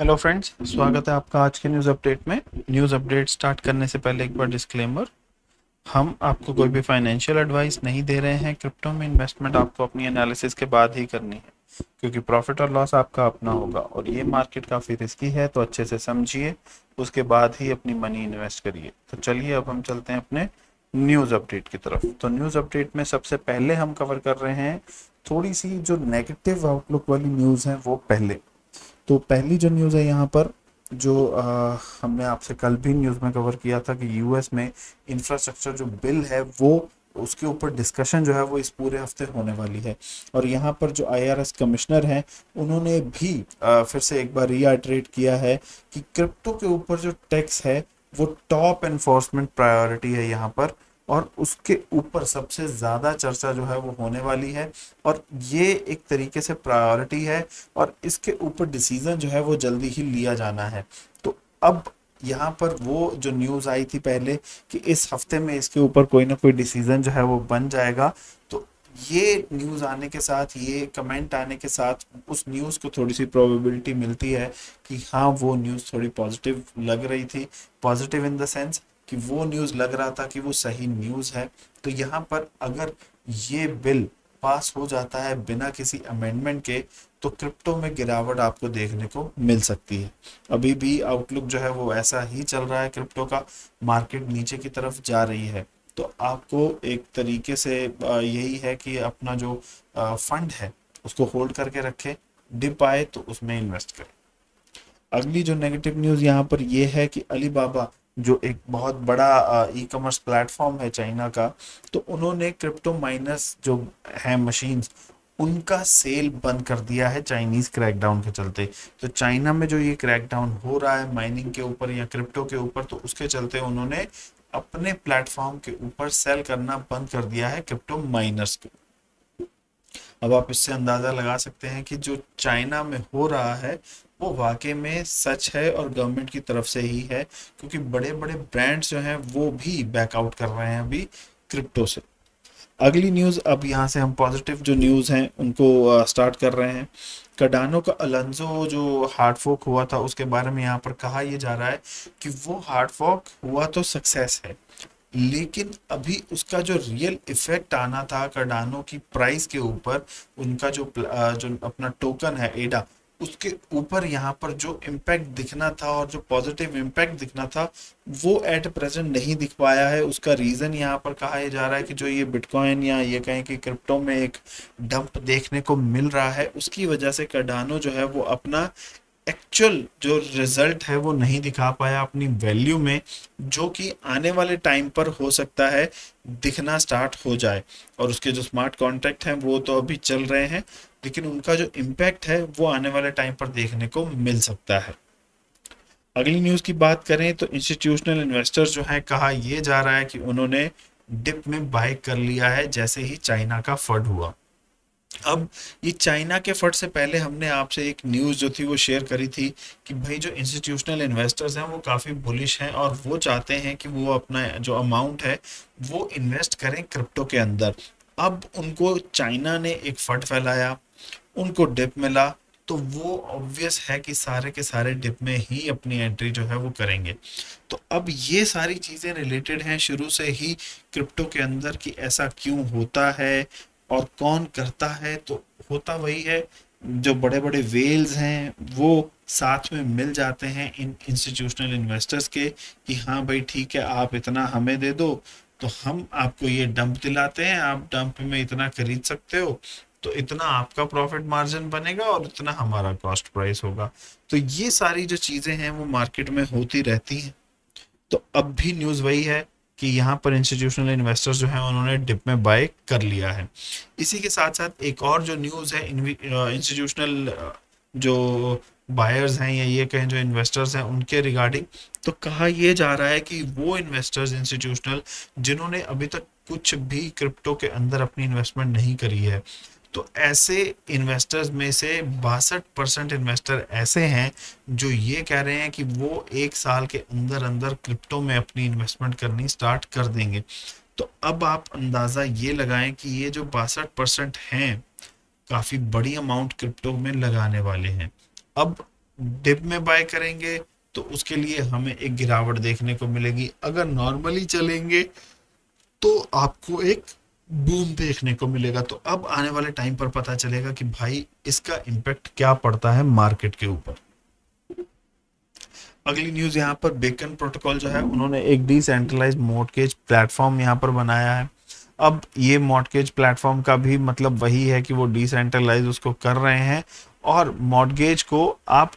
Hello friends, स्वागत है आपका आज के न्यूज़ अपडेट में। न्यूज़ अपडेट स्टार्ट करने से पहले एक बार डिस्क्लेमर। हम आपको कोई भी फाइनेंशियल एडवाइस नहीं दे रहे हैं। क्रिप्टो में इन्वेस्टमेंट आपको अपनी एनालिसिस के बाद ही करनी है, क्योंकि प्रॉफिट और लॉस आपका अपना होगा और ये मार्केट काफ़ी रिस्की है, तो अच्छे से समझिए, उसके बाद ही अपनी मनी इन्वेस्ट करिए। तो चलिए अब हम चलते हैं अपने न्यूज़ अपडेट की तरफ। तो न्यूज़ अपडेट में सबसे पहले हम कवर कर रहे हैं थोड़ी सी जो नेगेटिव आउटलुक वाली न्यूज़ है वो पहले। तो पहली जो न्यूज़ है यहाँ पर, जो हमने आपसे कल भी न्यूज़ में कवर किया था कि यूएस में इंफ्रास्ट्रक्चर जो बिल है वो उसके ऊपर डिस्कशन जो है वो इस पूरे हफ्ते होने वाली है। और यहाँ पर जो आईआरएस कमिश्नर हैं उन्होंने भी फिर से एक बार रीआइटरेट किया है कि क्रिप्टो के ऊपर जो टैक्स है वो टॉप एनफोर्समेंट प्रायोरिटी है यहाँ पर, और उसके ऊपर सबसे ज़्यादा चर्चा जो है वो होने वाली है। और ये एक तरीके से प्रायोरिटी है और इसके ऊपर डिसीजन जो है वो जल्दी ही लिया जाना है। तो अब यहाँ पर वो जो न्यूज़ आई थी पहले कि इस हफ्ते में इसके ऊपर कोई ना कोई डिसीजन जो है वो बन जाएगा, तो ये न्यूज़ आने के साथ, ये कमेंट आने के साथ उस न्यूज़ को थोड़ी सी प्रोबेबिलिटी मिलती है कि हाँ वो न्यूज़ थोड़ी पॉजिटिव लग रही थी। पॉजिटिव इन द सेंस कि वो न्यूज़ लग रहा था कि वो सही न्यूज़ है। तो यहाँ पर अगर ये बिल पास हो जाता है बिना किसी अमेंडमेंट के, तो क्रिप्टो में गिरावट आपको देखने को मिल सकती है। अभी भी आउटलुक जो है वो ऐसा ही चल रहा है, क्रिप्टो का मार्केट नीचे की तरफ जा रही है। तो आपको एक तरीके से यही है कि अपना जो फंड है उसको होल्ड करके रखें, डिप आए तो उसमें इन्वेस्ट करें। अगली जो नेगेटिव न्यूज़ यहाँ पर ये है कि अलीबाबा जो एक बहुत बड़ा ई कॉमर्स प्लेटफॉर्म है चाइना का, तो उन्होंने क्रिप्टो माइनर्स जो है मशीन्स, उनका सेल बंद कर दिया है चाइनीज क्रैकडाउन के चलते। तो चाइना में जो ये क्रैकडाउन हो रहा है माइनिंग के ऊपर या क्रिप्टो के ऊपर, तो उसके चलते उन्होंने अपने प्लेटफॉर्म के ऊपर सेल करना बंद कर दिया है क्रिप्टो माइनर्स को। अब आप इससे अंदाजा लगा सकते हैं कि जो चाइना में हो रहा है वो वाकई में सच है और गवर्नमेंट की तरफ से ही है, क्योंकि बड़े बड़े ब्रांड्स जो हैं वो भी बैकआउट कर रहे हैं अभी क्रिप्टो से। अगली न्यूज़, अब यहाँ से हम पॉजिटिव जो न्यूज़ हैं उनको स्टार्ट कर रहे हैं। कार्डानो का अलोंसो जो हार्ड फोक हुआ था उसके बारे में यहाँ पर कहा यह जा रहा है कि वो हार्ड फोक हुआ तो सक्सेस है, लेकिन अभी उसका जो रियल इफेक्ट आना था कार्डानो की प्राइस के ऊपर, उनका जो अपना टोकन है एडा, उसके ऊपर यहाँ पर जो इम्पैक्ट दिखना था और जो पॉजिटिव इम्पैक्ट दिखना था वो एट प्रेजेंट नहीं दिख पाया है। उसका रीज़न यहाँ पर कहा जा रहा है कि जो ये बिटकॉइन या ये कहें कि क्रिप्टो में एक डंप देखने को मिल रहा है, उसकी वजह से कार्डानो जो है वो अपना एक्चुअल जो रिजल्ट है वो नहीं दिखा पाया अपनी वैल्यू में, जो कि आने वाले टाइम पर हो सकता है दिखना स्टार्ट हो जाए। और उसके जो स्मार्ट कॉन्ट्रैक्ट हैं वो तो अभी चल रहे हैं, लेकिन उनका जो इम्पैक्ट है वो आने वाले टाइम पर देखने को मिल सकता है। अगली न्यूज़ की बात करें तो इंस्टीट्यूशनल इन्वेस्टर्स जो है, कहा यह जा रहा है कि उन्होंने डिप में बाय कर लिया है जैसे ही चाइना का फंड हुआ। अब ये चाइना के फंड से पहले हमने आपसे एक न्यूज़ जो थी वो शेयर करी थी कि भाई जो इंस्टीट्यूशनल इन्वेस्टर्स हैं वो काफ़ी बुलिश हैं और वो चाहते हैं कि वो अपना जो अमाउंट है वो इन्वेस्ट करें क्रिप्टो के अंदर। अब उनको चाइना ने एक फंड फैलाया, उनको डिप मिला, तो वो ऑब्वियस है कि सारे के सारे डिप में ही अपनी एंट्री जो है वो करेंगे। तो अब ये सारी चीज़ें रिलेटेड हैं शुरू से ही क्रिप्टो के अंदर कि ऐसा क्यों होता है और कौन करता है। तो होता वही है, जो बड़े बड़े वेल्स हैं वो साथ में मिल जाते हैं इन इंस्टीट्यूशनल इन्वेस्टर्स के कि हाँ भाई ठीक है, आप इतना हमें दे दो तो हम आपको ये डंप दिलाते हैं, आप डंप में इतना खरीद सकते हो, तो इतना आपका प्रॉफिट मार्जिन बनेगा और इतना हमारा कॉस्ट प्राइस होगा। तो ये सारी जो चीज़ें हैं वो मार्केट में होती रहती हैं। तो अब भी न्यूज़ वही है कि यहाँ पर इंस्टीट्यूशनल इन्वेस्टर्स जो हैं उन्होंने डिप में बाय कर लिया है। इसी के साथ साथ एक और जो न्यूज़ है, इंस्टीट्यूशनल जो बायर्स हैं या ये कहें जो इन्वेस्टर्स हैं उनके रिगार्डिंग, तो कहा यह जा रहा है कि वो इन्वेस्टर्स इंस्टीट्यूशनल जिन्होंने अभी तक कुछ भी क्रिप्टो के अंदर अपनी इन्वेस्टमेंट नहीं करी है, तो ऐसे इन्वेस्टर्स में से 62% इन्वेस्टर ऐसे हैं जो ये कह रहे हैं कि वो एक साल के अंदर अंदर क्रिप्टो में अपनी इन्वेस्टमेंट करनी स्टार्ट कर देंगे। तो अब आप अंदाज़ा ये लगाएं कि ये जो 62% हैं काफ़ी बड़ी अमाउंट क्रिप्टो में लगाने वाले हैं। अब डिप में बाय करेंगे तो उसके लिए हमें एक गिरावट देखने को मिलेगी। अगर नॉर्मली चलेंगे तो आपको एक बूम देखने को मिलेगा। तो अब आने वाले टाइम पर पता चलेगा कि भाई इसका इम्पैक्ट क्या पड़ता है मार्केट के ऊपर। अगली न्यूज यहाँ पर बेकन प्रोटोकॉल जो है उन्होंने एक डिसेंट्रलाइज मॉर्टगेज प्लेटफॉर्म यहाँ पर बनाया है। अब ये मॉर्टगेज प्लेटफॉर्म का भी मतलब वही है कि वो डिसेंट्रलाइज उसको कर रहे हैं और मॉर्टगेज को आप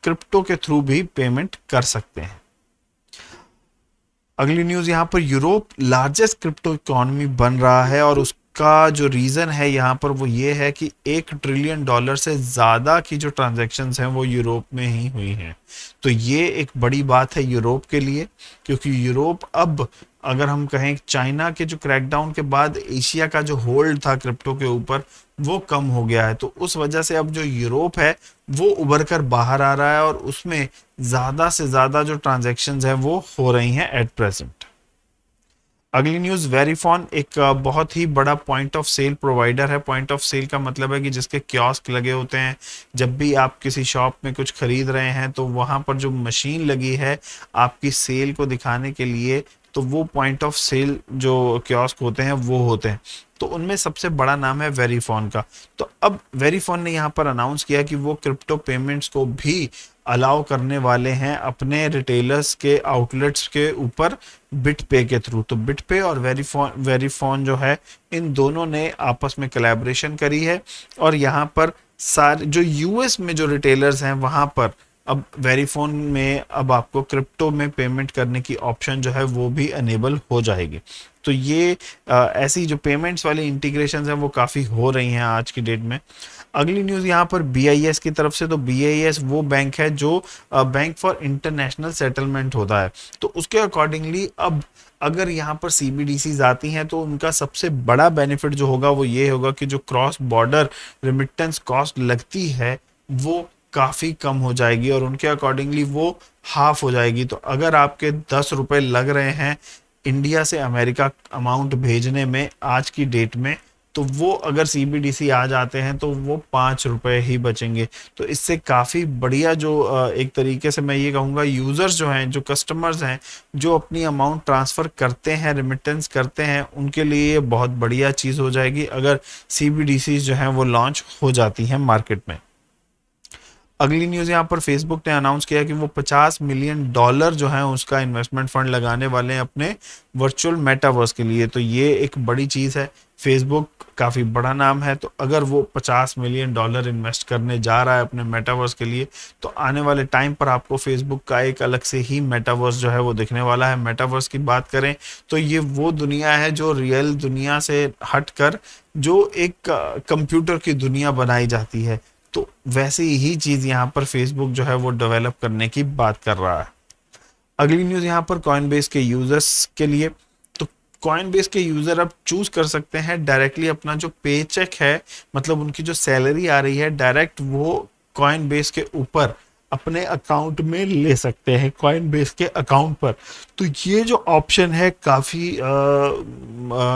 क्रिप्टो के थ्रू भी पेमेंट कर सकते हैं। अगली न्यूज यहाँ पर यूरोप लार्जेस्ट क्रिप्टो इकोनॉमी बन रहा है और उसका जो रीजन है यहाँ पर वो ये है कि $1 ट्रिलियन से ज्यादा की जो ट्रांजैक्शंस हैं वो यूरोप में ही हुई हैं। तो ये एक बड़ी बात है यूरोप के लिए, क्योंकि यूरोप अब अगर हम कहें चाइना के जो क्रैकडाउन के बाद एशिया का जो होल्ड था क्रिप्टो के ऊपर वो कम हो गया है। तो उस वजह से अब जो यूरोप है वो उभर कर बाहर आ रहा है और उसमें ज्यादा से ज्यादा जो ट्रांजैक्शंस हैं वो हो रही हैं एट प्रेजेंट। अगली न्यूज, वेरीफोन एक बहुत ही बड़ा पॉइंट ऑफ सेल प्रोवाइडर है। पॉइंट ऑफ सेल का मतलब है कि जिसके कियोस्क लगे होते हैं, जब भी आप किसी शॉप में कुछ खरीद रहे हैं तो वहां पर जो मशीन लगी है आपकी सेल को दिखाने के लिए, तो वो पॉइंट ऑफ सेल जो कियोस्क होते हैं वो होते हैं। तो उनमें सबसे बड़ा नाम है वेरीफोन का। तो अब वेरीफोन ने यहाँ पर अनाउंस किया कि वो क्रिप्टो पेमेंट्स को भी अलाउ करने वाले हैं अपने रिटेलर्स के आउटलेट्स के ऊपर बिटपे के थ्रू। तो बिटपे और वेरीफोन जो है इन दोनों ने आपस में कोलैबोरेशन करी है और यहाँ पर सारे जो यूएस में जो रिटेलर्स हैं वहाँ पर अब वेरीफोन में अब आपको क्रिप्टो में पेमेंट करने की ऑप्शन जो है वो भी अनेबल हो जाएगी। तो ये ऐसी जो पेमेंट्स वाली इंटीग्रेशन हैं वो काफ़ी हो रही हैं आज की डेट में। अगली न्यूज़ यहाँ पर बीआईएस की तरफ से। तो बीआईएस वो बैंक है जो बैंक फॉर इंटरनेशनल सेटलमेंट होता है। तो उसके अकॉर्डिंगली अब अगर यहाँ पर सीबीडीसीज आती हैं तो उनका सबसे बड़ा बेनिफिट जो होगा वो ये होगा कि जो क्रॉस बॉर्डर रिमिटेंस कॉस्ट लगती है वो काफ़ी कम हो जाएगी और उनके अकॉर्डिंगली वो हाफ हो जाएगी। तो अगर आपके 10 रुपए लग रहे हैं इंडिया से अमेरिका अमाउंट भेजने में आज की डेट में, तो वो अगर सीबीडीसी आ जाते हैं तो वो 5 रुपए ही बचेंगे। तो इससे काफ़ी बढ़िया जो एक तरीके से मैं ये कहूँगा यूज़र्स जो हैं, जो कस्टमर्स हैं, जो अपनी अमाउंट ट्रांसफ़र करते हैं, रिमिटेंस करते हैं, उनके लिए ये बहुत बढ़िया चीज़ हो जाएगी अगर सीबीडीसी जो हैं वो लॉन्च हो जाती हैं मार्केट में। अगली न्यूज़ यहाँ पर फेसबुक ने अनाउंस किया कि वो $50 मिलियन जो है उसका इन्वेस्टमेंट फंड लगाने वाले हैं अपने वर्चुअल मेटावर्स के लिए। तो ये एक बड़ी चीज़ है। फेसबुक काफ़ी बड़ा नाम है, तो अगर वो $50 मिलियन इन्वेस्ट करने जा रहा है अपने मेटावर्स के लिए तो आने वाले टाइम पर आपको फेसबुक का एक अलग से ही मेटावर्स जो है वो दिखने वाला है। मेटावर्स की बात करें तो ये वो दुनिया है जो रियल दुनिया से हटकर जो एक कंप्यूटर की दुनिया बनाई जाती है। तो वैसे ही चीज़ यहाँ पर फेसबुक जो है वो डेवलप करने की बात कर रहा है। अगली न्यूज़ यहाँ पर कॉइनबेस के यूजर्स के लिए। तो कॉइनबेस के यूजर अब चूज कर सकते हैं डायरेक्टली अपना जो पे चेक है, मतलब उनकी जो सैलरी आ रही है डायरेक्ट वो कॉइनबेस के ऊपर अपने अकाउंट में ले सकते हैं, कॉइनबेस के अकाउंट पर। तो ये जो ऑप्शन है काफ़ी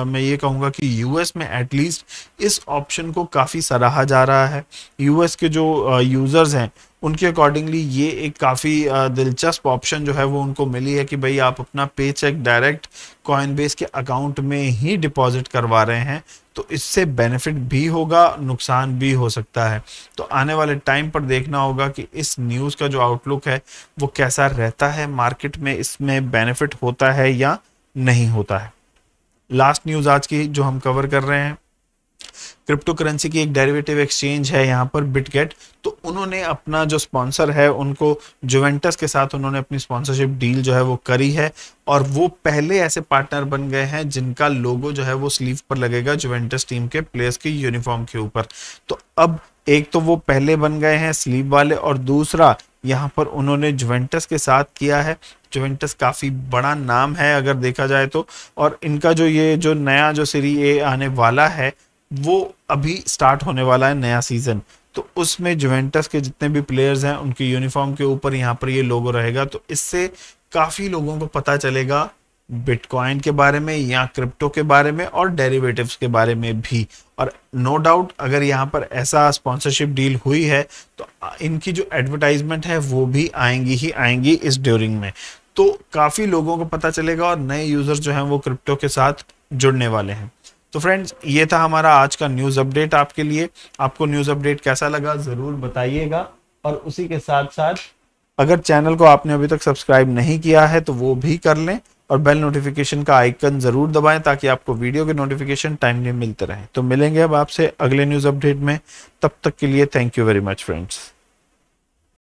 मैं ये कहूँगा कि यूएस में एटलीस्ट इस ऑप्शन को काफ़ी सराहा जा रहा है। यूएस के जो यूज़र्स हैं उनके अकॉर्डिंगली ये एक काफ़ी दिलचस्प ऑप्शन जो है वो उनको मिली है कि भाई आप अपना पे चेक डायरेक्ट कॉइनबेस के अकाउंट में ही डिपॉजिट करवा रहे हैं। तो इससे बेनिफिट भी होगा, नुकसान भी हो सकता है। तो आने वाले टाइम पर देखना होगा कि इस न्यूज़ का जो आउटलुक है वो कैसा रहता है, मार्केट में इसमें बेनिफिट होता है या नहीं होता है। लास्ट न्यूज़ आज की जो हम कवर कर रहे हैं, क्रिप्टो करेंसी की एक डेरिवेटिव एक्सचेंज है यहाँ पर बिटगेट। तो उन्होंने अपना जो स्पॉन्सर है उनको जुवेंटस के साथ उन्होंने अपनी स्पॉन्सरशिप डील जो है वो करी है और वो पहले ऐसे पार्टनर बन गए हैं जिनका लोगो जो है वो स्लीव पर लगेगा जुवेंटस टीम के प्लेयर्स की यूनिफॉर्म के ऊपर। तो अब एक तो वो पहले बन गए हैं स्लीव वाले और दूसरा यहाँ पर उन्होंने जुवेंटस के साथ किया है। जुवेंटस काफ़ी बड़ा नाम है अगर देखा जाए तो, और इनका जो ये जो नया जो सीरी ए आने वाला है वो अभी स्टार्ट होने वाला है, नया सीजन। तो उसमें जुवेंटस के जितने भी प्लेयर्स हैं उनकी यूनिफॉर्म के ऊपर यहाँ पर ये लोगो रहेगा। तो इससे काफ़ी लोगों को पता चलेगा बिटकॉइन के बारे में या क्रिप्टो के बारे में और डेरिवेटिव्स के बारे में भी। और नो डाउट अगर यहाँ पर ऐसा स्पॉन्सरशिप डील हुई है तो इनकी जो एडवर्टाइजमेंट है वो भी आएंगी ही आएंगी इस ड्यूरिंग में, तो काफ़ी लोगों को पता चलेगा और नए यूज़र जो हैं वो क्रिप्टो के साथ जुड़ने वाले हैं। तो फ्रेंड्स ये था हमारा आज का न्यूज़ अपडेट आपके लिए। आपको न्यूज़ अपडेट कैसा लगा ज़रूर बताइएगा, और उसी के साथ साथ अगर चैनल को आपने अभी तक सब्सक्राइब नहीं किया है तो वो भी कर लें, और बेल नोटिफिकेशन का आइकन ज़रूर दबाएं ताकि आपको वीडियो के नोटिफिकेशन टाइमली मिलते रहें। तो मिलेंगे अब आपसे अगले न्यूज़ अपडेट में, तब तक के लिए thank you very much friends.